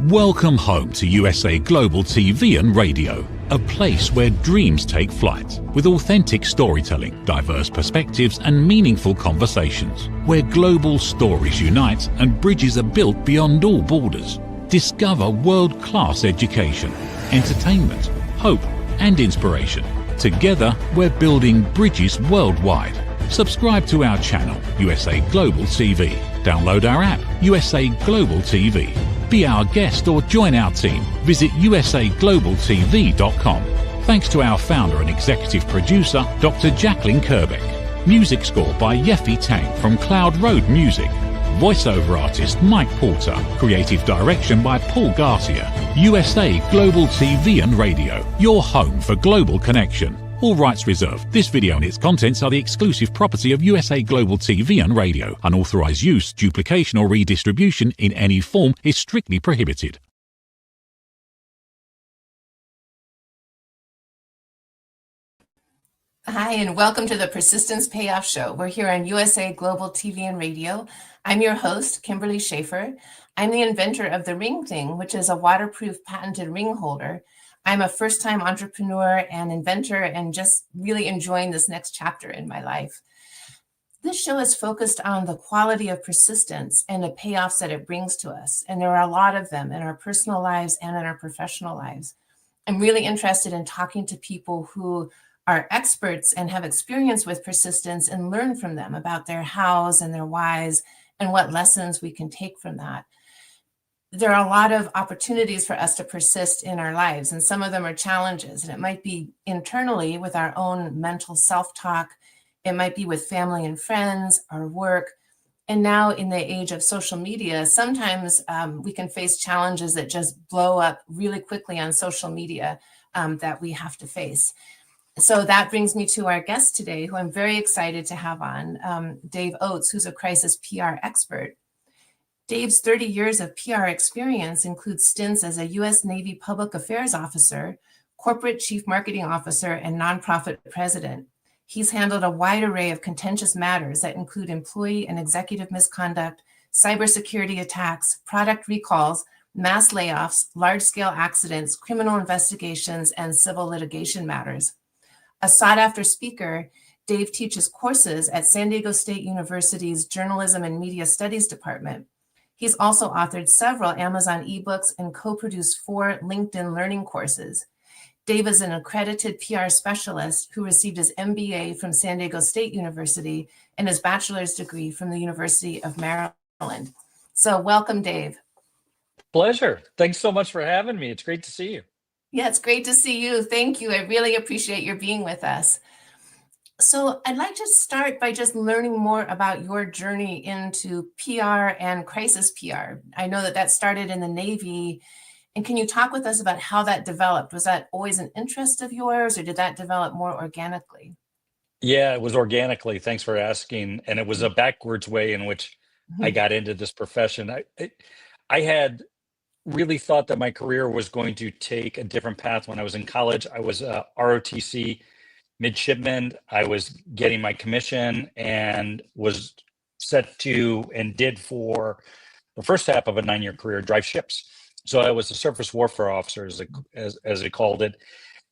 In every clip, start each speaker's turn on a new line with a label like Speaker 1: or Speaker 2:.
Speaker 1: Welcome home to USA Global TV and Radio, a place where dreams take flight, with authentic storytelling, diverse perspectives and meaningful conversations, where global stories unite and bridges are built beyond all borders. Discover world-class education, entertainment, hope and inspiration. Together, we're building bridges worldwide. Subscribe to our channel, USA Global TV. Download our app, USA Global TV. Be our guest or join our team. Visit usaglobaltv.com. Thanks to our founder and executive producer, Dr. Jacqueline Kerbeck. Music score by Yeffy Tang from Cloud Road Music. Voiceover artist Mike Porter. Creative direction by Paul Garcia. USA Global TV and Radio, your home for global connection. All rights reserved. This video and its contents are the exclusive property of USA Global TV and Radio. Unauthorized use, duplication or redistribution in any form is strictly prohibited.
Speaker 2: Hi, and welcome to the Persistence Payoff Show. We're here on USA Global TV and Radio. I'm your host, Kimberly SCHAFER. I'm the inventor of the Ring Thing, which is a waterproof patented ring holder. I'm a first-time entrepreneur and inventor and just really enjoying this next chapter in my life. This show is focused on the quality of persistence and the payoffs that it brings to us. And there are a lot of them in our personal lives and in our professional lives. I'm really interested in talking to people who are experts and have experience with persistence and learn from them about their hows and their whys and what lessons we can take from that. There are a lot of opportunities for us to persist in our lives, and some of them are challenges. And it might be internally with our own mental self-talk. It might be with family and friends, our work. And now in the age of social media, sometimes we can face challenges that just blow up really quickly on social media that we have to face. So that brings me to our guest today, who I'm very excited to have on, Dave Oates, who's a crisis PR expert. Dave's 30 years of PR experience includes stints as a U.S. Navy Public Affairs Officer, Corporate Chief Marketing Officer, and Nonprofit President. He's handled a wide array of contentious matters that include employee and executive misconduct, cybersecurity attacks, product recalls, mass layoffs, large-scale accidents, criminal investigations, and civil litigation matters. A sought-after speaker, Dave teaches courses at San Diego State University's Journalism and Media Studies Department. He's also authored several Amazon ebooks and co-produced 4 LinkedIn learning courses. Dave is an accredited PR specialist who received his MBA from San Diego State University and his bachelor's degree from the University of Maryland. So welcome, Dave.
Speaker 3: Pleasure. Thanks so much for having me. It's great to see you.
Speaker 2: Yeah, it's great to see you. Thank you. I really appreciate your being with us. So I'd like to start by just learning more about your journey into PR and crisis PR. I know that started in the Navy. And can you talk with us about how that developed? Was that always an interest of yours, or did that develop more organically?
Speaker 3: Yeah, it was organically. Thanks for asking. And it was a backwards way in which I got into this profession. I had really thought that my career was going to take a different path. When I was in college, I was a ROTC midshipman. I was getting my commission and was set to and did for the first half of a 9-year career drive ships. So I was a surface warfare officer, as they called it.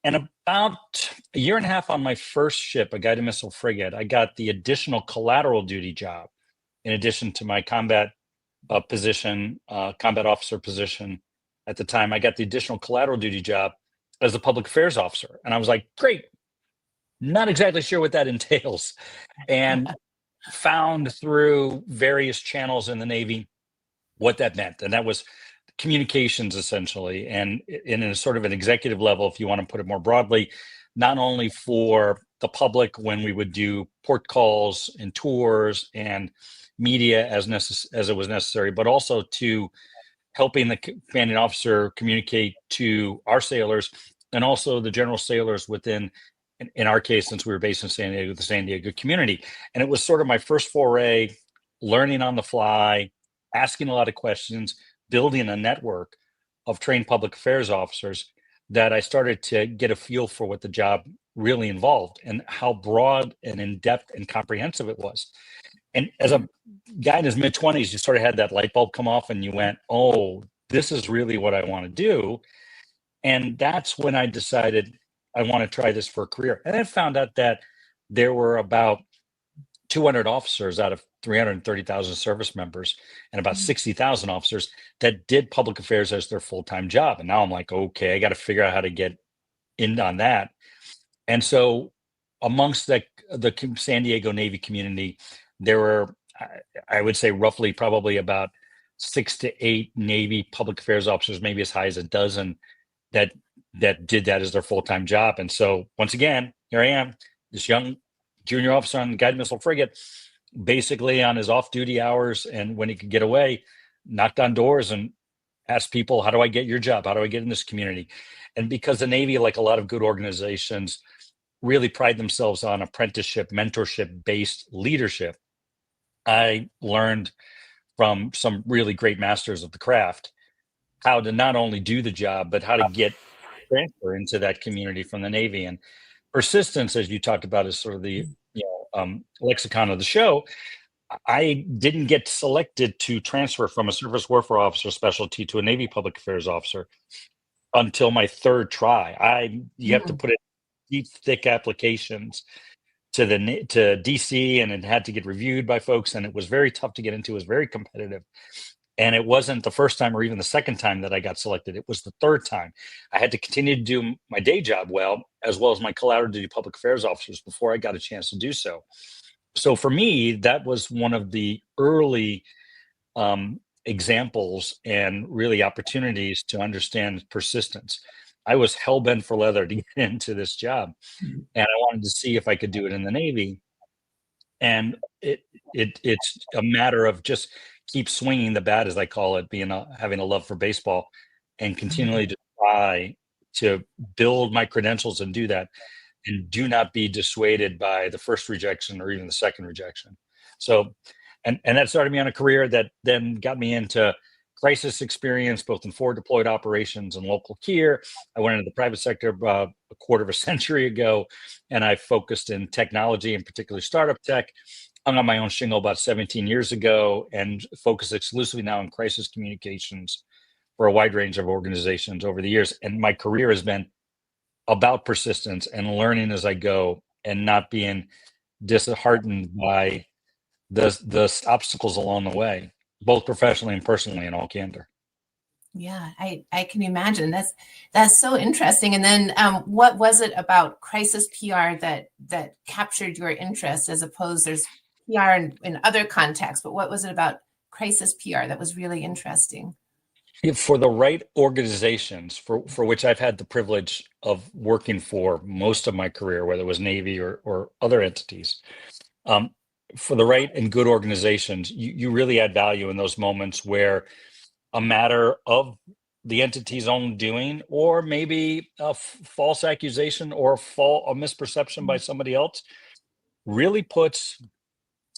Speaker 3: And about a year and a half on my first ship, a guided missile frigate, I got the additional collateral duty job in addition to my combat position, combat officer position. At the time, I got the additional collateral duty job as a public affairs officer. And I was like, great. Not exactly sure what that entails, and found through various channels in the Navy what that meant. And that was communications, essentially, and in a sort of an executive level, if you want to put it more broadly, not only for the public when we would do port calls and tours and media as it was necessary, but also to helping the commanding officer communicate to our sailors and also the general sailors within, in our case, since we were based in San Diego, the San Diego community. And it was sort of my first foray, learning on the fly, asking a lot of questions, building a network of trained public affairs officers, that I started to get a feel for what the job really involved and how broad and in-depth and comprehensive it was. And as a guy in his mid-20s, you sort of had that light bulb come off and you went, oh, this is really what I want to do. And that's when I decided I want to try this for a career. And I found out that there were about 200 officers out of 330,000 service members and about 60,000 officers that did public affairs as their full-time job. And now I'm like, okay, I got to figure out how to get in on that. And so amongst the San Diego Navy community, there were, I would say, roughly probably about 6 to 8 Navy public affairs officers, maybe as high as a dozen, that did that as their full-time job. And so once again, here I am, this young junior officer on the guided missile frigate, basically on his off-duty hours and when he could get away, knocked on doors and asked people, how do I get your job? How do I get in this community? And because the Navy, like a lot of good organizations, really pride themselves on apprenticeship, mentorship-based leadership, I learned from some really great masters of the craft how to not only do the job, but how to get transfer into that community from the Navy. And persistence, as you talked about, is sort of the lexicon of the show. I didn't get selected to transfer from a surface warfare officer specialty to a Navy public affairs officer until my third try. You have to put in deep, thick applications to DC, and it had to get reviewed by folks, and it was very tough to get into. It was very competitive. And it wasn't the first time or even the second time that I got selected. It was the third time. I had to continue to do my day job well as my collateral duty public affairs officers before I got a chance to do so. So for me, that was one of the early examples and really opportunities to understand persistence. I was hell-bent for leather to get into this job, and I wanted to see if I could do it in the Navy. And it's a matter of just keep swinging the bat, as I call it, having a love for baseball, and continually to try to build my credentials and do that, and do not be dissuaded by the first rejection or even the second rejection. So, and that started me on a career that then got me into crisis experience, both in forward deployed operations and local care. I went into the private sector about a quarter of a century ago, and I focused in technology, and particularly startup tech. Hung on my own shingle about 17 years ago and focus exclusively now on crisis communications for a wide range of organizations over the years. And my career has been about persistence and learning as I go and not being disheartened by the obstacles along the way, both professionally and personally, in all candor.
Speaker 2: Yeah, I can imagine. That's so interesting. And then what was it about crisis PR that captured your interest, as opposed, there's PR in other contexts, but what was it about crisis PR that was really interesting?
Speaker 3: For the right organizations, for which I've had the privilege of working for most of my career, whether it was Navy or other entities, for the right and good organizations, you really add value in those moments where a matter of the entity's own doing, or maybe a false accusation or a misperception by somebody else, really puts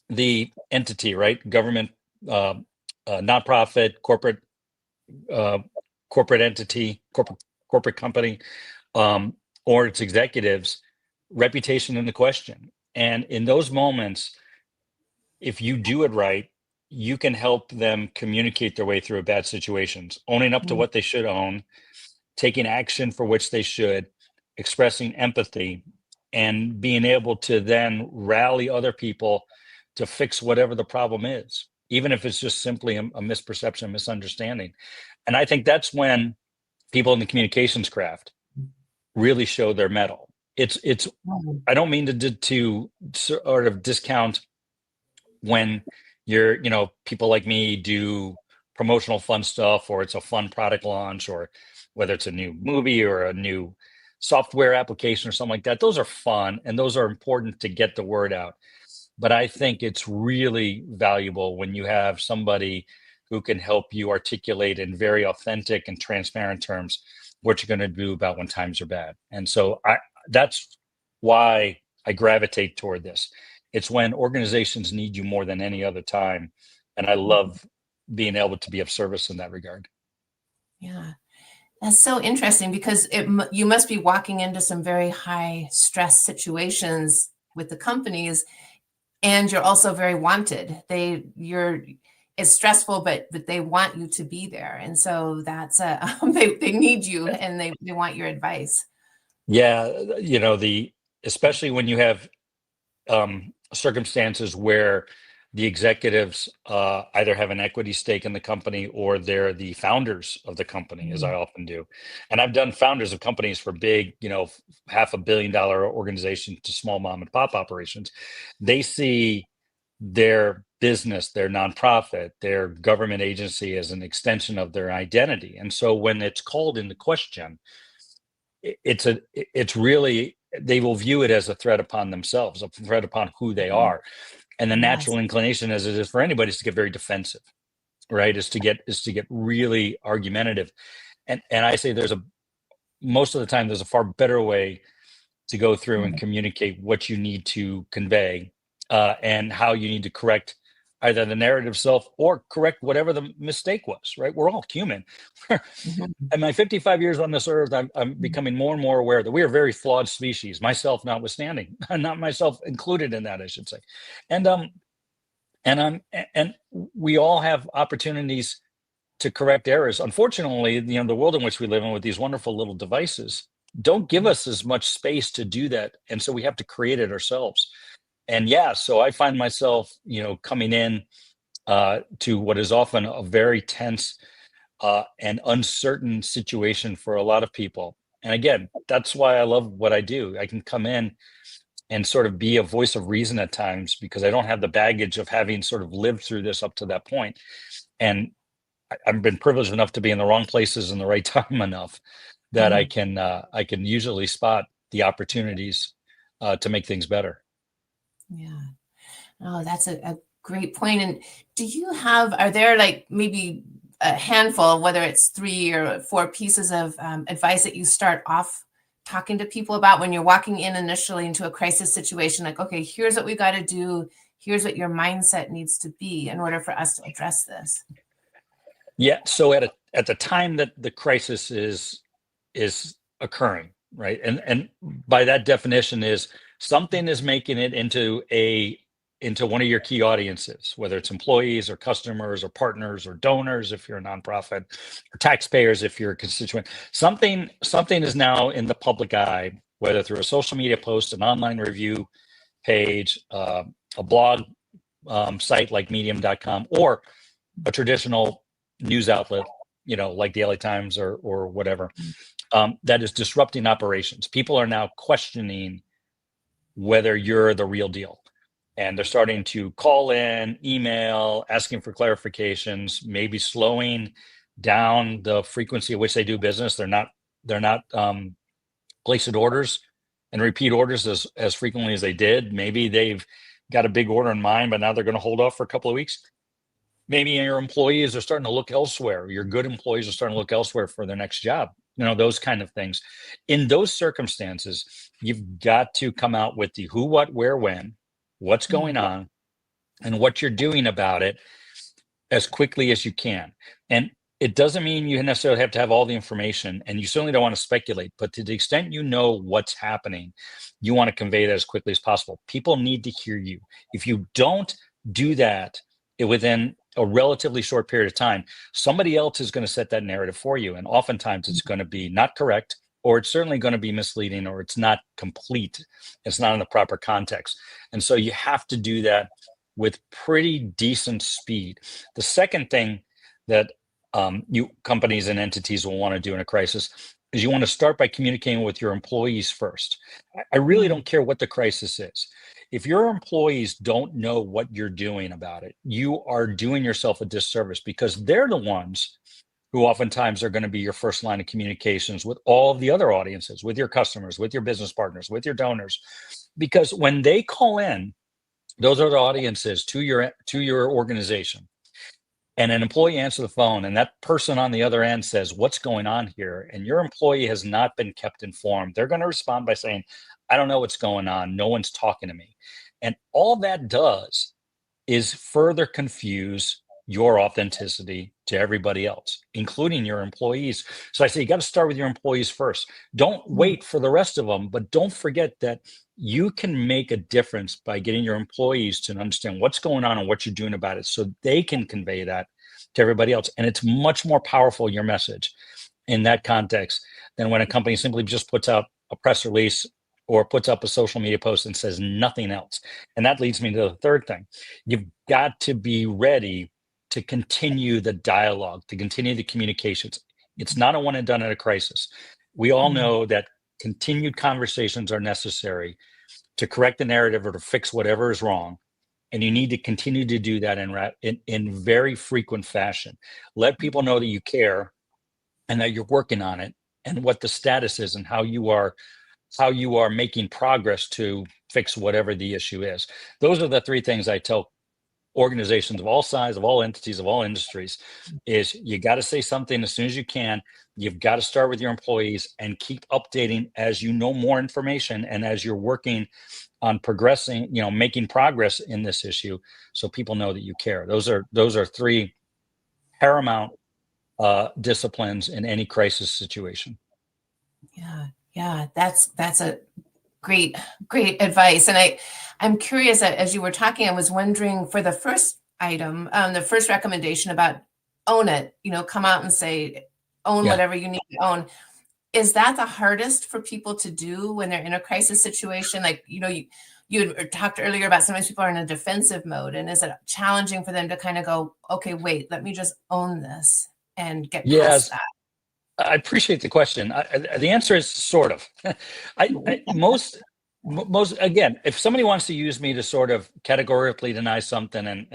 Speaker 3: the entity, right, government, nonprofit, corporate entity, corporate company, or its executives' reputation into question. And in those moments, if you do it right, you can help them communicate their way through bad situations, owning up to what they should own, taking action for which they should, expressing empathy, and being able to then rally other people to fix whatever the problem is, even if it's just simply a misperception, misunderstanding. And I think that's when people in the communications craft really show their mettle. I don't mean to sort of discount when people like me do promotional fun stuff, or it's a fun product launch, or whether it's a new movie or a new software application or something like that. Those are fun, and those are important to get the word out. But I think it's really valuable when you have somebody who can help you articulate in very authentic and transparent terms what you're going to do about when times are bad. And so that's why I gravitate toward this. It's when organizations need you more than any other time. And I love being able to be of service in that regard.
Speaker 2: Yeah, that's so interesting, because you must be walking into some very high stress situations with the companies, and you're also very wanted. it's stressful, but they want you to be there. And so that's they need you, and they want your advice.
Speaker 3: Yeah, especially when you have circumstances where the executives either have an equity stake in the company or they're the founders of the company, as I often do. And I've done founders of companies for big, $500 million organizations to small mom and pop operations. They see their business, their nonprofit, their government agency as an extension of their identity. And so when it's called into question, it's really, they will view it as a threat upon themselves, a threat upon who they are. And the natural inclination, as it is for anybody, is to get very defensive, right? Is to get really argumentative. And I say most of the time there's a far better way to go through and communicate what you need to convey, and how you need to correct either the narrative self or correct whatever the mistake was, right? We're all human. In my 55 years on this earth, I'm becoming more and more aware that we are a very flawed species, myself notwithstanding, not myself included in that, I should say. And we all have opportunities to correct errors. Unfortunately, the world in which we live in with these wonderful little devices don't give us as much space to do that. And so we have to create it ourselves. And so I find myself, coming in to what is often a very tense and uncertain situation for a lot of people. And again, that's why I love what I do. I can come in and sort of be a voice of reason at times because I don't have the baggage of having sort of lived through this up to that point. And I've been privileged enough to be in the wrong places in the right time enough that I can usually spot the opportunities to make things better.
Speaker 2: Yeah. Oh, that's a great point. And are there like maybe a handful, whether it's 3 or 4 pieces of advice that you start off talking to people about when you're walking in initially into a crisis situation? Like, okay, here's what we got to do. Here's what your mindset needs to be in order for us to address this.
Speaker 3: Yeah. So at the time that the crisis is occurring, right? And by that definition is something is making it into one of your key audiences, whether it's employees or customers or partners or donors if you're a nonprofit, or taxpayers if you're a constituent. Something is now in the public eye, whether through a social media post, an online review page, a blog site like medium.com, or a traditional news outlet, like the LA Times or whatever, that is disrupting operations. People are now questioning whether you're the real deal. And they're starting to call in, email, asking for clarifications, maybe slowing down the frequency at which they do business. They're not placing orders and repeat orders as frequently as they did. Maybe they've got a big order in mind, but now they're going to hold off for a couple of weeks. Maybe your employees are starting to look elsewhere. Your good employees are starting to look elsewhere for their next job. Those kind of things. In those circumstances, you've got to come out with the who, what, where, when, what's going on, and what you're doing about it as quickly as you can. And it doesn't mean you necessarily have to have all the information, and you certainly don't want to speculate, but to the extent you know what's happening, you want to convey that as quickly as possible. People need to hear you. If you don't do that within a relatively short period of time, somebody else is going to set that narrative for you. And oftentimes it's going to be not correct, or it's certainly going to be misleading, or it's not complete. It's not in the proper context. And so you have to do that with pretty decent speed. The second thing that you companies and entities will want to do in a crisis is you want to start by communicating with your employees first. I really don't care what the crisis is. If your employees don't know what you're doing about it, you are doing yourself a disservice, because they're the ones who oftentimes are going to be your first line of communications with all of the other audiences, with your customers, with your business partners, with your donors. Because when they call in, those are the audiences to your organization. And an employee answers the phone, and that person on the other end says, "What's going on here?" And your employee has not been kept informed. They're going to respond by saying, "I don't know what's going on. No one's talking to me." And all that does is further confuse your authenticity to everybody else, including your employees. So I say, you got to start with your employees first. Don't wait for the rest of them, but don't forget that you can make a difference by getting your employees to understand what's going on and what you're doing about it, so they can convey that to everybody else. And it's much more powerful, your message, in that context, than when a company simply just puts out a press release or puts up a social media post and says nothing else. And that leads me to the third thing. You've got to be ready to continue the dialogue, to continue the communications. It's not a one and done at a crisis. We all know that continued conversations are necessary to correct the narrative or to fix whatever is wrong. And you need to continue to do that in very frequent fashion. Let people know that you care and that you're working on it, and what the status is, and how you are making progress to fix whatever the issue is. Those are the three things I tell organizations of all sizes, of all entities, of all industries, is you got to say something as soon as you can. You've got to start with your employees and keep updating as you know more information and as you're working on progressing, making progress in this issue, so people know that you care. Those are three paramount disciplines in any crisis situation.
Speaker 2: Yeah, that's a great advice. And I'm curious, as you were talking, I was wondering, for the first item, the first recommendation about own it, come out and say, own whatever you need to own. Is that the hardest for people to do when they're in a crisis situation? Like, you had talked earlier about sometimes people are in a defensive mode, and is it challenging for them to kind of go, okay, wait, let me just own this and get past that?
Speaker 3: I appreciate the question. The answer is sort of. Most again, if somebody wants to use me to sort of categorically deny something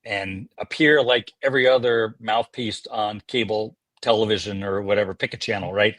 Speaker 3: and appear like every other mouthpiece on cable television or whatever, pick a channel, right?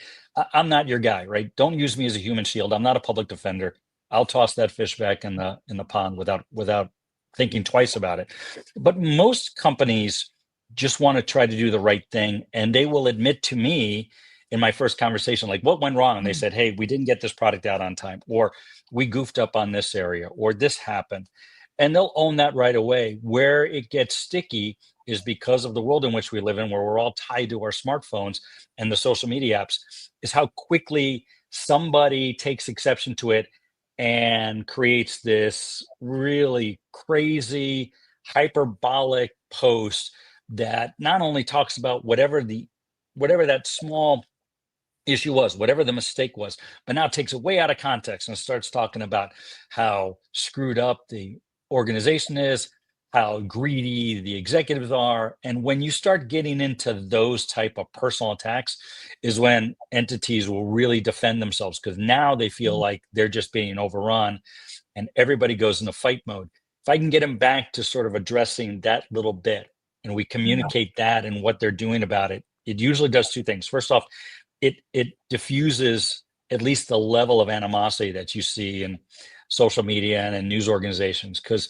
Speaker 3: I'm not your guy, right? Don't use me as a human shield. I'm not a public defender. I'll toss that fish back in the pond without thinking twice about it. But most companies just want to try to do the right thing, and they will admit to me in my first conversation, like, what went wrong? And they said, hey, we didn't get this product out on time, or we goofed up on this area, or this happened. And they'll own that right away. Where it gets sticky is because of the world in which we live in, where we're all tied to our smartphones and the social media apps, is how quickly somebody takes exception to it and creates this really crazy, hyperbolic post that not only talks about whatever that small issue was, whatever the mistake was, but now takes it way out of context and starts talking about how screwed up the organization is, how greedy the executives are. And when you start getting into those type of personal attacks is when entities will really defend themselves, because now they feel like they're just being overrun and everybody goes into fight mode. If I can get them back to sort of addressing that little bit, and we communicate that and what they're doing about it, it usually does two things. First off, it diffuses at least the level of animosity that you see in social media and in news organizations, because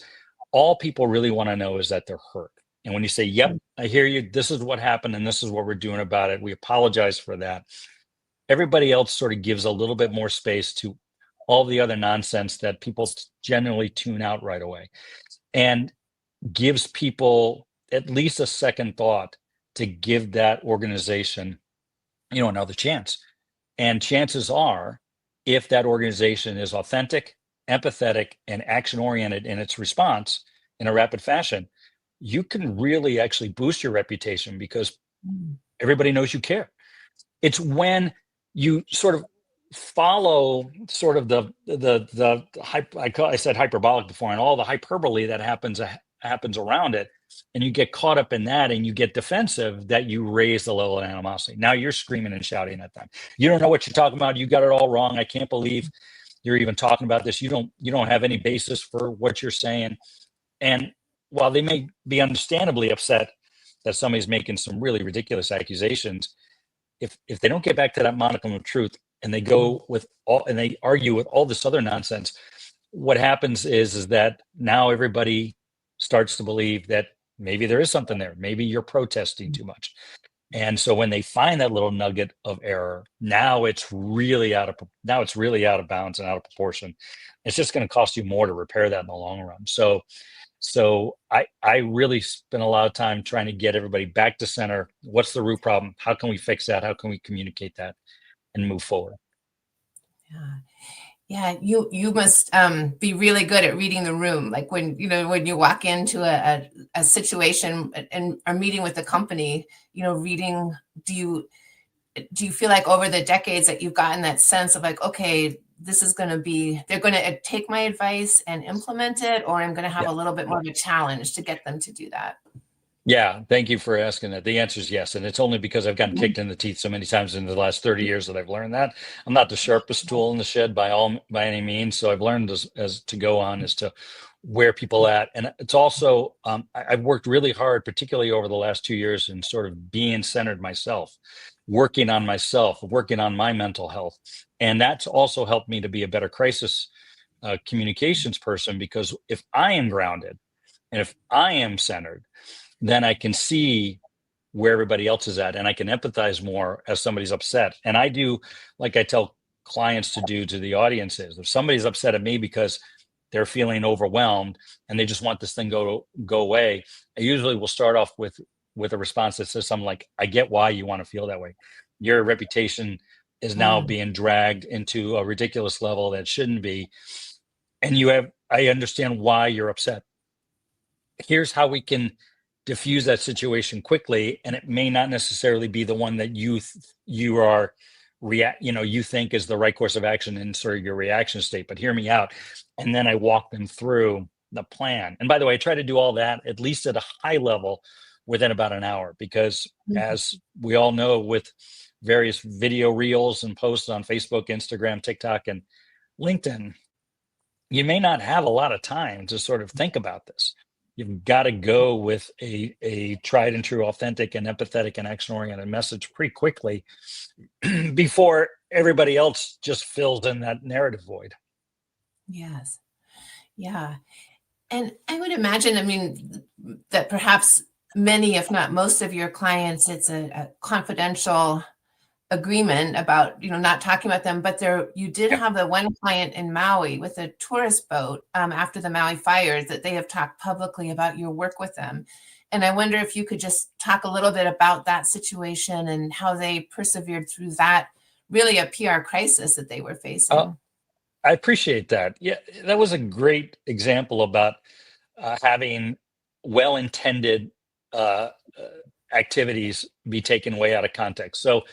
Speaker 3: all people really want to know is that they're hurt. And when you say, yep, I hear you, this is what happened and this is what we're doing about it, we apologize for that, everybody else sort of gives a little bit more space to all the other nonsense that people generally tune out right away, and gives people at least a second thought to give that organization, another chance. And chances are, if that organization is authentic, empathetic, and action-oriented in its response in a rapid fashion, you can really actually boost your reputation because everybody knows you care. It's when you sort of follow sort of I said hyperbolic before, and all the hyperbole that happens around it, and you get caught up in that and you get defensive, that you raise the level of animosity. Now you're screaming and shouting at them. You don't know what you're talking about. You got it all wrong. I can't believe you're even talking about this. You don't have any basis for what you're saying. And while they may be understandably upset that somebody's making some really ridiculous accusations, if they don't get back to that modicum of truth and they go with all, and they argue with all this other nonsense, what happens is that now everybody starts to believe that maybe there is something there. Maybe you're protesting too much. And so when they find that little nugget of error, now it's really out of bounds and out of proportion. It's just going to cost you more to repair that in the long run. So So I really spent a lot of time trying to get everybody back to center. What's the root problem? How can we fix that? How can we communicate that and move forward?
Speaker 2: Yeah. Yeah, you must be really good at reading the room. Like when you walk into a situation and are meeting with the company, reading. Do you feel like over the decades that you've gotten that sense of like, okay, this is going to be, they're going to take my advice and implement it, or I'm going to have a little bit more of a challenge to get them to do that?
Speaker 3: Yeah, thank you for asking that. The answer is yes, and it's only because I've gotten kicked in the teeth so many times in the last 30 years that I've learned that. I'm not the sharpest tool in the shed by any means, so I've learned as to go on as to where people at. And it's also I've worked really hard, particularly over the last 2 years, in sort of being centered myself, working on myself, working on my mental health, and that's also helped me to be a better crisis communications person, because if I am grounded and if I am centered, then I can see where everybody else is at, and I can empathize more as somebody's upset. And I do, like I tell clients to do to the audiences, if somebody's upset at me because they're feeling overwhelmed and they just want this thing go away, I usually will start off with a response that says something like, I get why you want to feel that way. Your reputation is now being dragged into a ridiculous level that shouldn't be. And I understand why you're upset. Here's how we can diffuse that situation quickly, and it may not necessarily be the one that you think is the right course of action in sort of your reaction state, but hear me out. And then I walk them through the plan. And by the way, I try to do all that at least at a high level within about an hour, because as we all know, with various video reels and posts on Facebook, Instagram, TikTok, and LinkedIn, you may not have a lot of time to sort of think about this. You've got to go with a tried and true, authentic and empathetic and action-oriented message pretty quickly before everybody else just fills in that narrative void.
Speaker 2: Yes. Yeah. And I would imagine, I mean, that perhaps many, if not most of your clients, it's a confidential agreement about, not talking about them, but you did have the one client in Maui with a tourist boat after the Maui fires that they have talked publicly about your work with them. And I wonder if you could just talk a little bit about that situation and how they persevered through that, really a PR crisis that they were facing.
Speaker 3: I appreciate that. Yeah, that was a great example about having well-intended activities be taken way out of context. So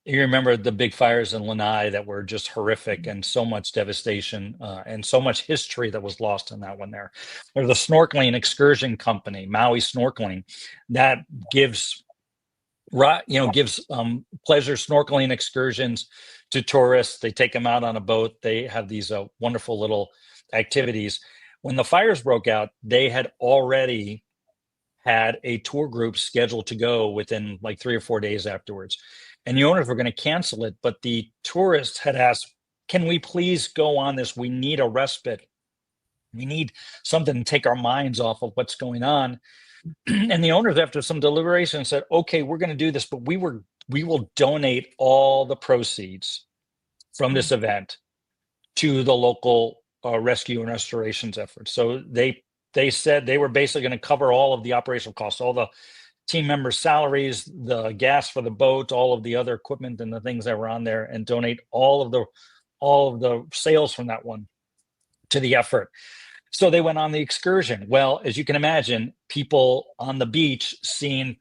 Speaker 3: you remember the big fires in Lanai that were just horrific, and so much devastation and so much history that was lost in that one there. There's a snorkeling excursion company, Maui Snorkeling, that gives pleasure snorkeling excursions to tourists. They take them out on a boat. They have these wonderful little activities. When the fires broke out, they had already had a tour group scheduled to go within like 3 or 4 days afterwards. And the owners were going to cancel it, but the tourists had asked, can we please go on this? We need a respite. We need something to take our minds off of what's going on. And the owners, after some deliberation, said, okay, we're going to do this, but we will donate all the proceeds from this event to the local rescue and restorations efforts. So they said they were basically going to cover all of the operational costs, all the team members' salaries, the gas for the boat, all of the other equipment and the things that were on there, and donate all of the sales from that one to the effort. So they went on the excursion. Well, as you can imagine, people on the beach seeing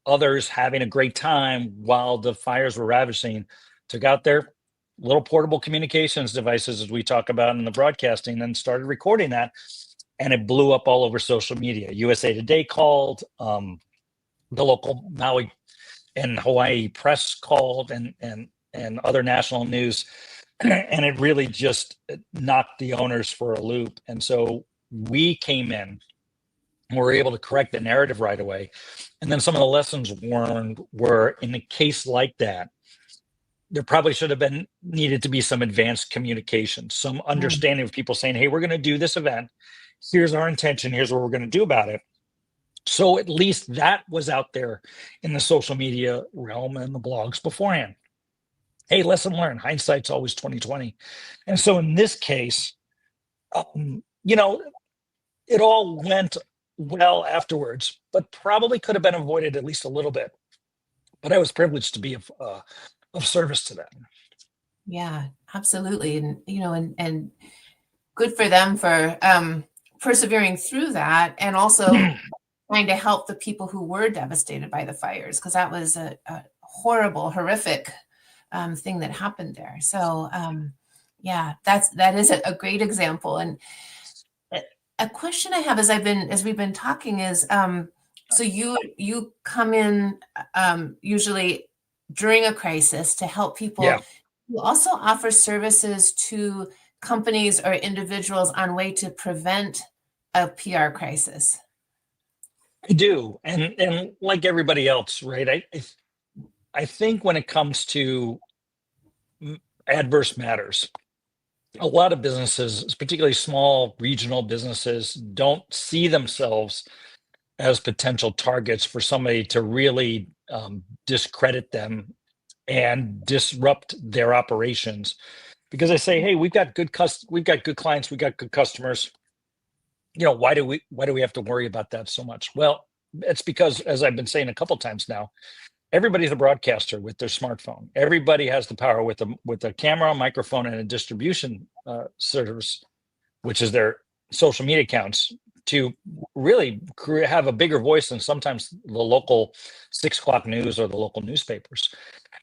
Speaker 3: others having a great time while the fires were ravaging, took out their little portable communications devices, as we talk about in the broadcasting, and started recording that. And it blew up all over social media. USA Today called, the local Maui and Hawaii press called, and other national news. And it really just knocked the owners for a loop. And so we came in and were able to correct the narrative right away. And then some of the lessons learned were, in a case like that, there probably should have needed to be some advanced communication, some understanding of people saying, hey, we're going to do this event. Here's our intention. Here's what we're going to do about it. So at least that was out there in the social media realm and the blogs beforehand. Hey, lesson learned. Hindsight's always 2020. And so in this case, it all went well afterwards, but probably could have been avoided at least a little bit. But I was privileged to be of service to them.
Speaker 2: Yeah, absolutely. And, and good for them for persevering through that, and also trying to help the people who were devastated by the fires, because that was a horrible, horrific thing that happened there. So yeah, that is a great example. And a question I have as we've been talking is, so you come in usually during a crisis to help people.
Speaker 3: Yeah.
Speaker 2: You also offer services to companies or individuals on way to prevent a PR crisis.
Speaker 3: I do, and like everybody else, right? I think when it comes to adverse matters, a lot of businesses, particularly small regional businesses, don't see themselves as potential targets for somebody to really discredit them and disrupt their operations, because they say, "Hey, we've got good clients, we've got good customers. Why do we have to worry about that so much?" Well, it's because, as I've been saying a couple times now, everybody's a broadcaster with their smartphone. Everybody has the power with a camera, a microphone, and a distribution service, which is their social media accounts, to really have a bigger voice than sometimes the local 6 o'clock news or the local newspapers.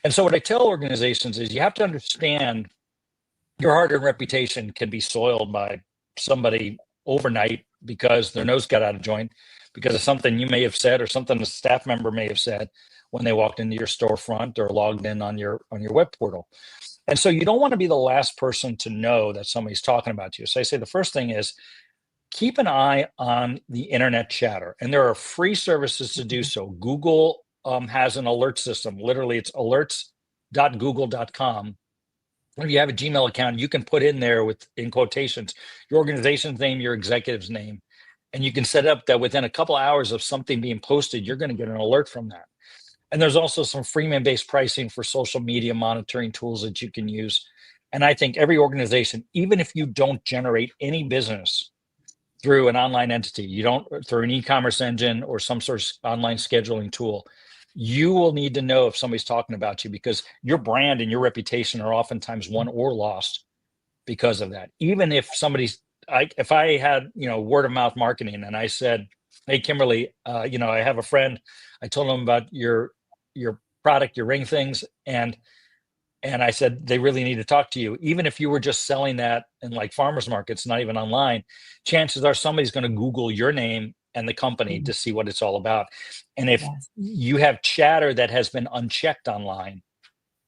Speaker 3: And so what I tell organizations is, you have to understand your hard-earned reputation can be soiled by somebody overnight because their nose got out of joint because of something you may have said or something a staff member may have said when they walked into your storefront or logged in on your web portal. And so you don't want to be the last person to know that somebody's talking about you. So I say the first thing is, keep an eye on the internet chatter, and there are free services to do so. Google has an alert system. Literally, it's alerts.google.com. If you have a Gmail account, you can put in there in quotations your organization's name, your executive's name, and you can set up that within a couple of hours of something being posted, you're going to get an alert from that. And there's also some freemium-based pricing for social media monitoring tools that you can use. And I think every organization, even if you don't generate any business through an online entity, you don't through an e-commerce engine or some sort of online scheduling tool, you will need to know if somebody's talking about you, because your brand and your reputation are oftentimes won or lost because of that. Even if if I had, word of mouth marketing and I said, "Hey, Kimberly, I have a friend. I told him about your product, your ring things, and I said they really need to talk to you." Even if you were just selling that in like farmers markets, not even online, chances are somebody's going to Google your name and the company to see what it's all about. And if you have chatter that has been unchecked online,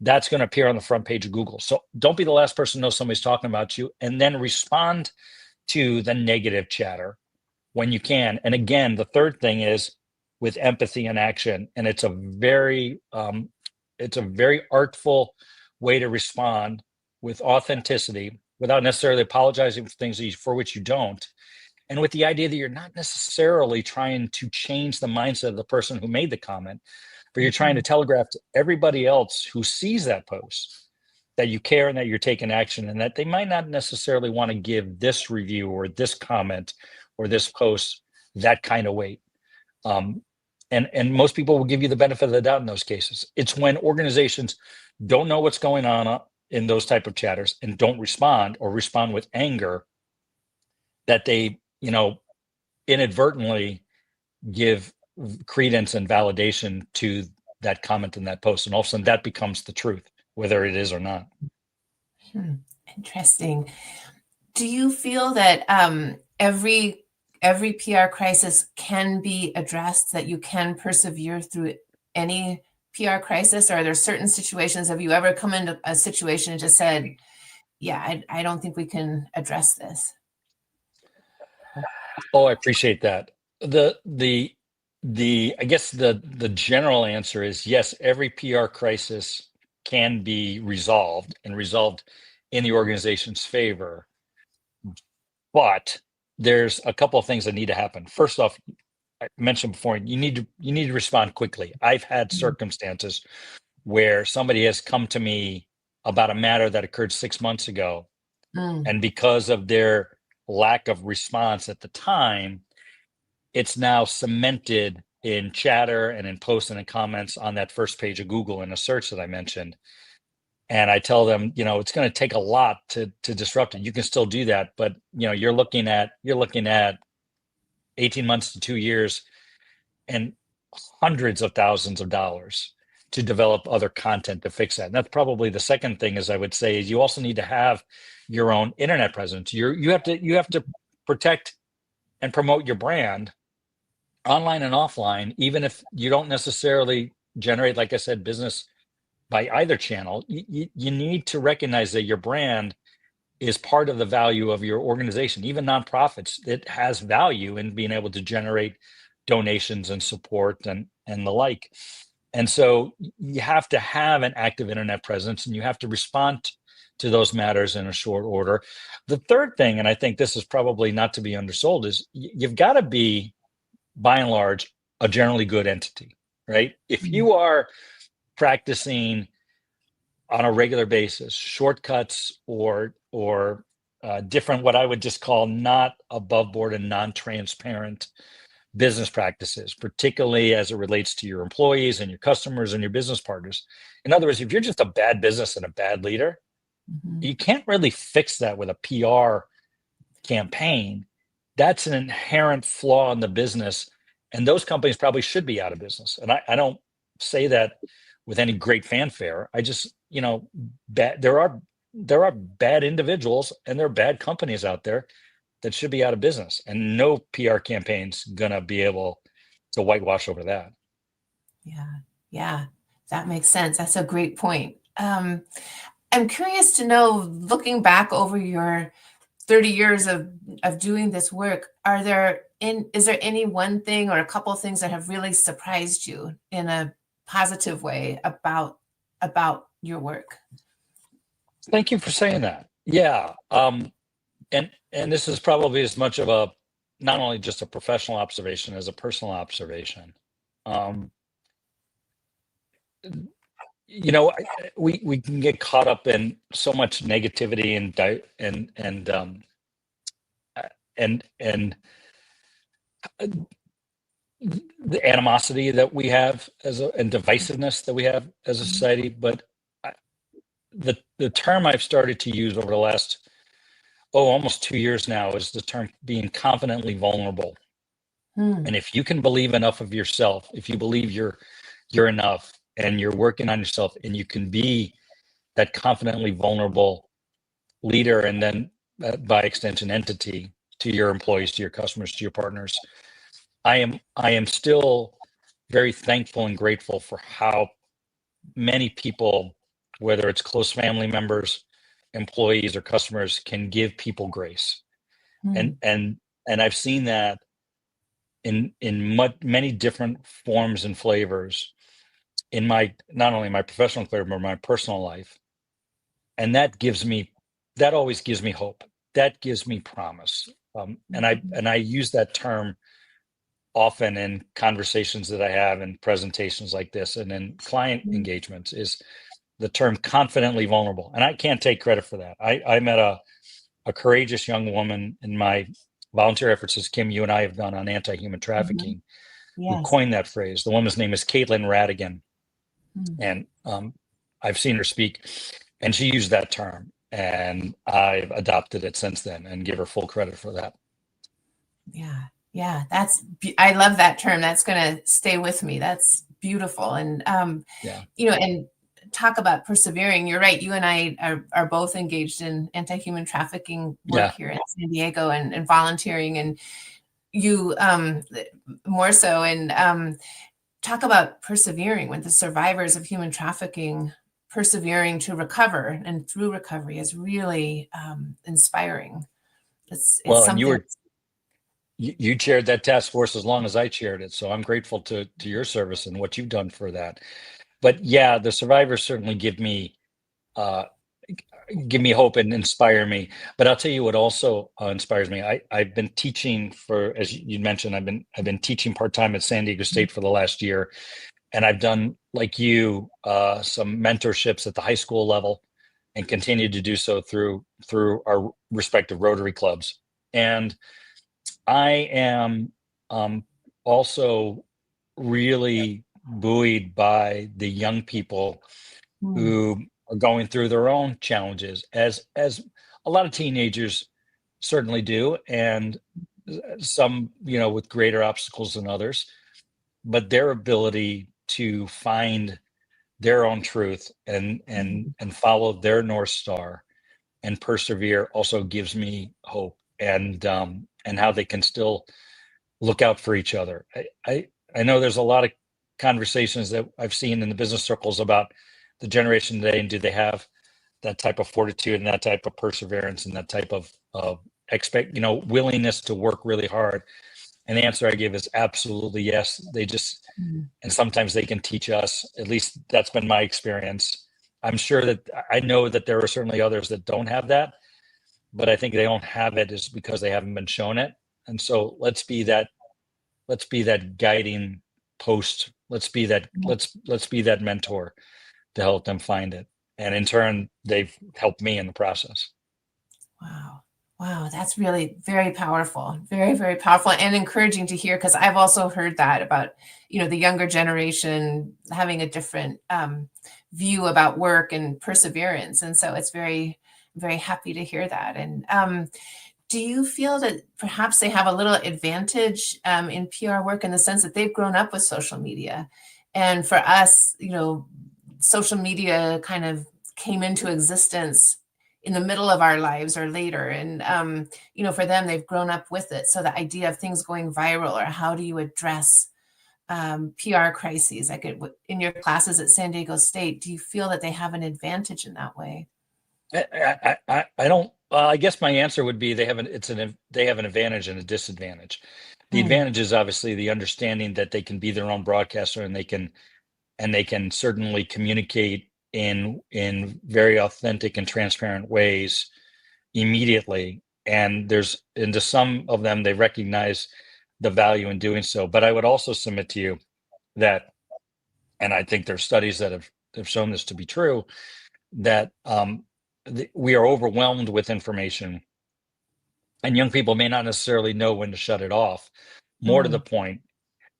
Speaker 3: that's going to appear on the front page of Google. So don't be the last person to know somebody's talking about you, and then respond to the negative chatter when you can. And again, the third thing is with empathy and action. And it's a very artful way to respond with authenticity without necessarily apologizing for things for which you don't. And with the idea that you're not necessarily trying to change the mindset of the person who made the comment, but you're trying to telegraph to everybody else who sees that post that you care and that you're taking action, and that they might not necessarily want to give this review or this comment or this post that kind of weight. And most people will give you the benefit of the doubt in those cases. It's when organizations don't know what's going on in those type of chatters and don't respond, or respond with anger, that they, inadvertently give credence and validation to that comment in that post. And all of a sudden that becomes the truth, whether it is or not.
Speaker 2: Interesting. Do you feel that every PR crisis can be addressed, that you can persevere through any PR crisis? Or are there certain situations, have you ever come into a situation and just said, yeah, I don't think we can address this?
Speaker 3: Oh, I appreciate that. I guess the general answer is yes, every PR crisis can be resolved and resolved in the organization's favor. But there's a couple of things that need to happen. First off, I mentioned before, you need to respond quickly. I've had circumstances where somebody has come to me about a matter that occurred 6 months ago, and because of their lack of response at the time, it's now cemented in chatter and in posts and in comments on that first page of Google in a search that I mentioned. And I tell them, it's going to take a lot to disrupt it. You can still do that, but you're looking at 18 months to 2 years and hundreds of thousands of dollars to develop other content to fix that. And that's probably the second thing, is I would say, is you also need to have your own internet presence. You have to protect and promote your brand online and offline, even if you don't necessarily generate, like I said, business by either channel. You need to recognize that your brand is part of the value of your organization. Even nonprofits, it has value in being able to generate donations and support and the like. And so you have to have an active internet presence, and you have to respond to those matters in a short order. The third thing, and I think this is probably not to be undersold, is you've got to be, by and large, a generally good entity, right? If you are practicing on a regular basis shortcuts or different, what I would just call not above board and non-transparent business practices, particularly as it relates to your employees and your customers and your business partners. In other words, if you're just a bad business and a bad leader, you can't really fix that with a PR campaign. That's an inherent flaw in the business, and those companies probably should be out of business. And I don't say that with any great fanfare. I just, there are bad individuals and there are bad companies out there that should be out of business, and no PR campaign's gonna be able to whitewash over that.
Speaker 2: Yeah, that makes sense. That's a great point. I'm curious to know, looking back over your 30 years of doing this work, is there any one thing or a couple of things that have really surprised you in a positive way about your work?
Speaker 3: Thank you for saying that. Yeah. And this is probably as much of a, not only just a professional observation as a personal observation. We can get caught up in so much negativity and the animosity that we have and divisiveness that we have as a society. But the term I've started to use over the last almost 2 years now is the term being confidently vulnerable. And if you can believe enough of yourself, if you believe you're enough and you're working on yourself, and you can be that confidently vulnerable leader, and then by extension entity, to your employees, to your customers, to your partners, I am still very thankful and grateful for how many people, whether it's close family members, employees, or customers, can give people grace. And I've seen that in many different forms and flavors in not only my professional career, but my personal life. And that always gives me hope. That gives me promise. And I use that term often in conversations that I have in presentations like this and in client engagements, is the term confidently vulnerable. And I can't take credit for that. I met a courageous young woman in my volunteer efforts, as Kim, you and I have done on anti-human trafficking, who coined that phrase. The woman's name is Caitlin Radigan. And I've seen her speak, and she used that term, and I've adopted it since then and give her full credit for that.
Speaker 2: Yeah, I love that term. That's going to stay with me. That's beautiful. And, and talk about persevering. You're right. You and I are both engaged in anti-human trafficking work here in San Diego, and volunteering, and you more so. And talk about persevering with the survivors of human trafficking, persevering to recover, and through recovery is really inspiring. It's something.
Speaker 3: You chaired that task force as long as I chaired it, so I'm grateful to your service and what you've done for that. But yeah, the survivors certainly give me hope and inspire me. But I'll tell you what also inspires me. I've been teaching for, as you mentioned, I've been teaching part-time at San Diego State for the last year, and I've done, like you, some mentorships at the high school level, and continue to do so through our respective Rotary clubs. And I am also really buoyed by the young people
Speaker 2: Mm,
Speaker 3: who are going through their own challenges, as a lot of teenagers certainly do, and some, with greater obstacles than others. But their ability to find their own truth and follow their North Star and persevere also gives me hope, and how they can still look out for each other. I know there's a lot of conversations that I've seen in the business circles about the generation today, and do they have that type of fortitude and that type of perseverance and that type of willingness to work really hard. And the answer I give is absolutely yes. They just,
Speaker 2: mm,
Speaker 3: and sometimes they can teach us. At least that's been my experience. I'm sure that I know that there are certainly others that don't have that, but I think they don't have it is because they haven't been shown it. And so let's be that guiding post. Let's be that mentor to help them find it. And in turn, they've helped me in the process.
Speaker 2: wow. Wow, that's really very powerful, very, very powerful and encouraging to hear, because I've also heard that about, the younger generation having a different view about work and perseverance. And so it's very, very happy to hear that. And do you feel that perhaps they have a little advantage in PR work in the sense that they've grown up with social media? And for us, social media kind of came into existence in the middle of our lives or later. And, for them, they've grown up with it. So the idea of things going viral, or how do you address PR crises, like in your classes at San Diego State, do you feel that they have an advantage in that way?
Speaker 3: I don't. I guess my answer would be they have an advantage and a disadvantage. The
Speaker 2: Mm,
Speaker 3: advantage is obviously the understanding that they can be their own broadcaster, and they can certainly communicate in very authentic and transparent ways immediately. And to some of them, they recognize the value in doing so. But I would also submit to you that, and I think there's studies that have shown this to be true, that we are overwhelmed with information, and young people may not necessarily know when to shut it off. More to the
Speaker 2: mm,
Speaker 3: point,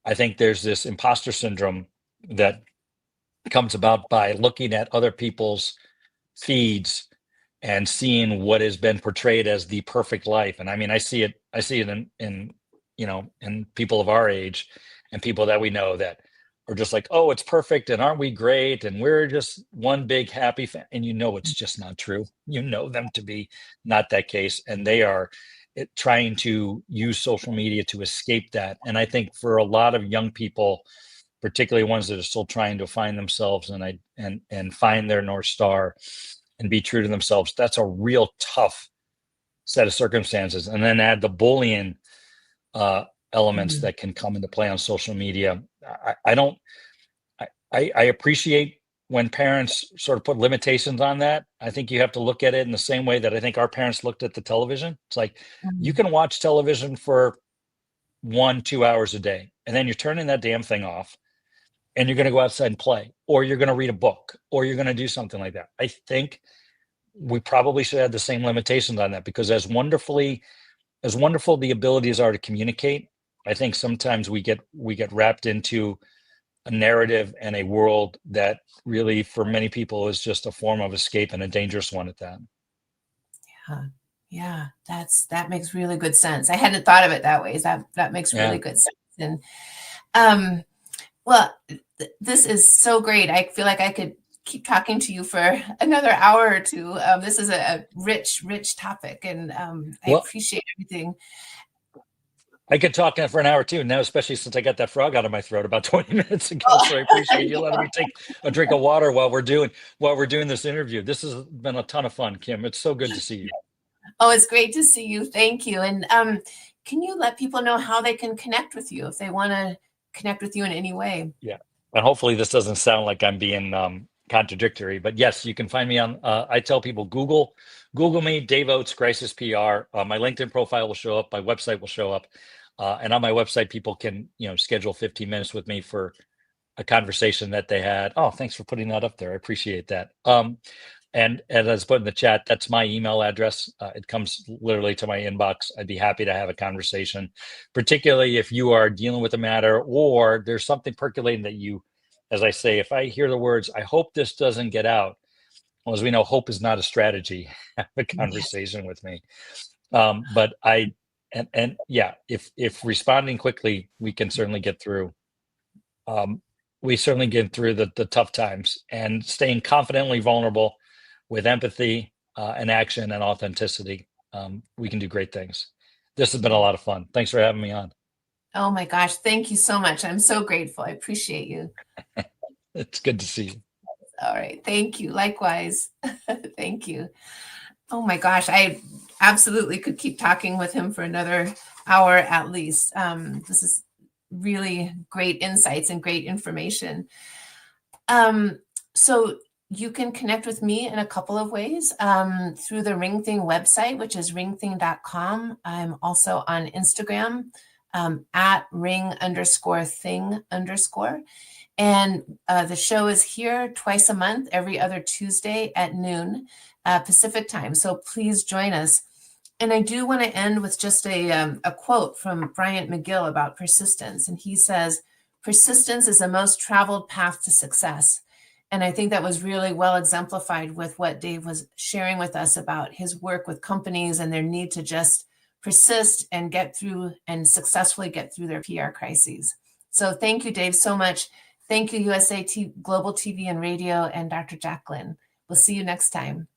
Speaker 3: I think there's this imposter syndrome that comes about by looking at other people's feeds and seeing what has been portrayed as the perfect life. And I mean, I see it in people of our age and people that we know that are just like, oh, it's perfect, and aren't we great, and we're just one big happy and it's just not true. You know them to be not that case, and they are trying to use social media to escape that. And I think for a lot of young people, particularly ones that are still trying to find themselves and find their North Star and be true to themselves, that's a real tough set of circumstances. And then add the bullying elements
Speaker 2: mm,
Speaker 3: that can come into play on social media. I don't. I appreciate when parents sort of put limitations on that. I think you have to look at it in the same way that I think our parents looked at the television. It's like you
Speaker 2: mm,
Speaker 3: can watch television for 1-2 hours a day, and then you're turning that damn thing off, and you're going to go outside and play, or you're going to read a book, or you're going to do something like that. I think we probably should have the same limitations on that, because as wonderful the abilities are to communicate, I think sometimes we get wrapped into a narrative and a world that really, for many people, is just a form of escape, and a dangerous one at that.
Speaker 2: yeah. Yeah, that makes really good sense. I hadn't thought of it that way. That makes really
Speaker 3: Yeah.
Speaker 2: good sense. And um, well, this is so great. I feel like I could keep talking to you for another hour or two. This is a rich, rich topic, and I
Speaker 3: Well,
Speaker 2: appreciate everything.
Speaker 3: I could talk for an hour too now, especially since I got that frog out of my throat about 20 minutes ago. So I
Speaker 2: Oh,
Speaker 3: appreciate you letting me take a drink of water while we're doing this interview. This has been a ton of fun, Kim. It's so good to see you.
Speaker 2: oh, it's great to see you. Thank you. And can you let people know how they can connect with you if they want to connect with you in any way?
Speaker 3: Yeah. And hopefully this doesn't sound like I'm being contradictory, but yes, you can find me on, I tell people, Google me, Dave Oates, Crisis PR. My LinkedIn profile will show up, my website will show up. And on my website, people can, schedule 15 minutes with me for a conversation that they had. Oh, thanks for putting that up there. I appreciate that. And as put in the chat, that's my email address. It comes literally to my inbox. I'd be happy to have a conversation, particularly if you are dealing with a matter or there's something percolating that you, as I say, if I hear the words, I hope this doesn't get out. Well, as we know, hope is not a strategy. Have a conversation with me. But if responding quickly, we can certainly get through. We certainly get through the tough times, and staying confidently vulnerable with empathy and action and authenticity. We can do great things. This has been a lot of fun. Thanks for having me on.
Speaker 2: Oh my gosh, thank you so much. I'm so grateful. I appreciate you.
Speaker 3: It's good to see you.
Speaker 2: All right. Thank you. Likewise. Thank you. Oh my gosh. I absolutely could keep talking with him for another hour at least. This is really great insights and great information. So you can connect with me in a couple of ways through the Ring Thing website, which is ringthing.com. I'm also on Instagram at ring_thing_. And the show is here twice a month, every other Tuesday at noon Pacific time. So please join us. And I do want to end with just a quote from Bryant McGill about persistence. And he says, persistence is the most traveled path to success. And I think that was really well exemplified with what Dave was sharing with us about his work with companies and their need to just persist and get through and successfully get through their PR crises. So thank you, Dave, so much. Thank you, USA Global TV and Radio, and Dr. Jacqueline. We'll see you next time.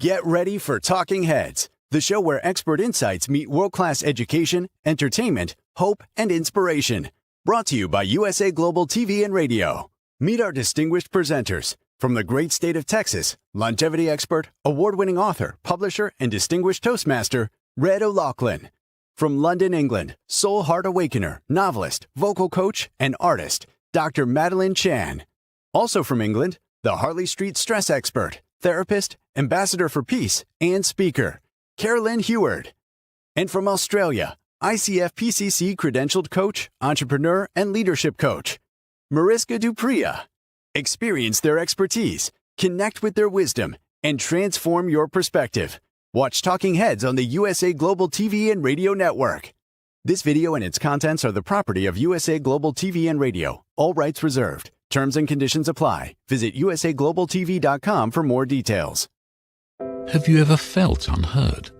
Speaker 4: Get ready for Talking Heads, the show where expert insights meet world-class education, entertainment, hope, and inspiration. Brought to you by USA Global TV and Radio. Meet our distinguished presenters. From the great state of Texas, longevity expert, award-winning author, publisher, and distinguished Toastmaster, Red O'Loughlin. From London, England, soul heart awakener, novelist, vocal coach, and artist, Dr. Madeline Chan. Also from England, the Harley Street stress expert, therapist, ambassador for peace, and speaker, Carolyn Heward. And from Australia, ICF PCC credentialed coach, entrepreneur, and leadership coach, Mariska Dupria. Experience their expertise, connect with their wisdom, and transform your perspective. Watch Talking Heads on the USA Global TV and Radio Network. This video and its contents are the property of USA Global TV and Radio. All rights reserved. Terms and conditions apply. Visit usaglobaltv.com for more details.
Speaker 1: Have you ever felt unheard?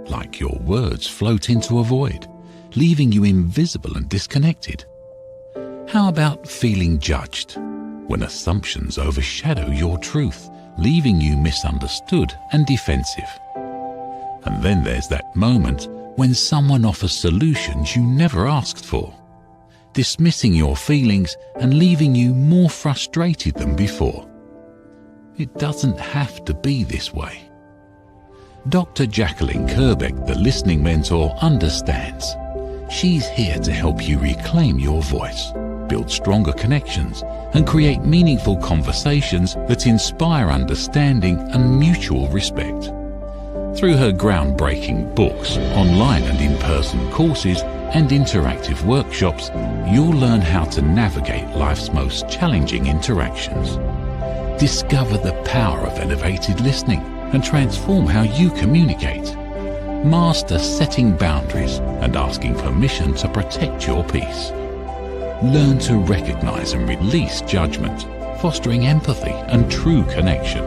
Speaker 1: Like your words float into a void, leaving you invisible and disconnected? How about feeling judged, when assumptions overshadow your truth, leaving you misunderstood and defensive? And then there's that moment when someone offers solutions you never asked for, dismissing your feelings and leaving you more frustrated than before. It doesn't have to be this way. Dr. Jacqueline Kerbeck, the listening mentor, understands. She's here to help you reclaim your voice, build stronger connections, and create meaningful conversations that inspire understanding and mutual respect. Through her groundbreaking books, online and in-person courses, and interactive workshops, you'll learn how to navigate life's most challenging interactions. Discover the power of elevated listening and transform how you communicate. Master setting boundaries and asking permission to protect your peace. Learn to recognize and release judgment, fostering empathy and true connection.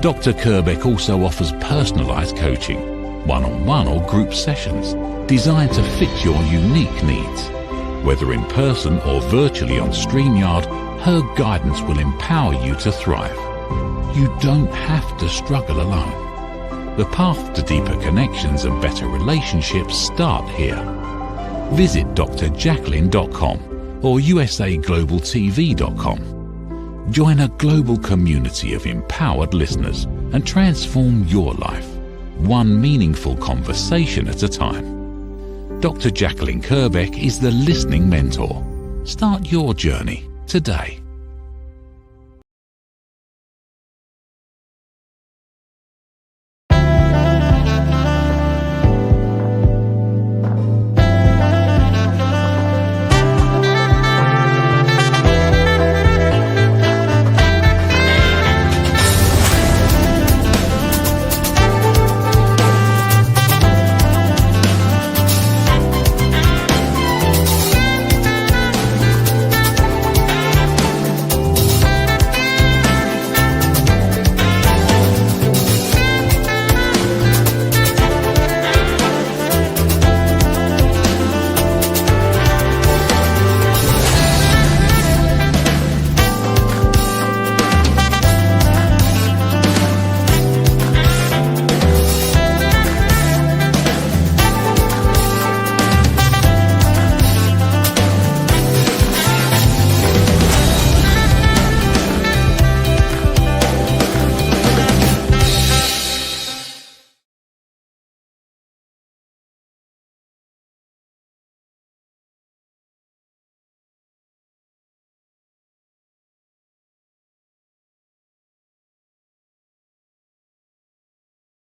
Speaker 1: Dr. Kerbeck also offers personalized coaching, one-on-one or group sessions, designed to fit your unique needs. Whether in person or virtually on StreamYard, her guidance will empower you to thrive. You don't have to struggle alone. The path to deeper connections and better relationships start here. Visit drjacqueline.com or usaglobaltv.com. Join a global community of empowered listeners and transform your life, one meaningful conversation at a time. Dr. Jacqueline Kerbeck is the listening mentor. Start your journey today.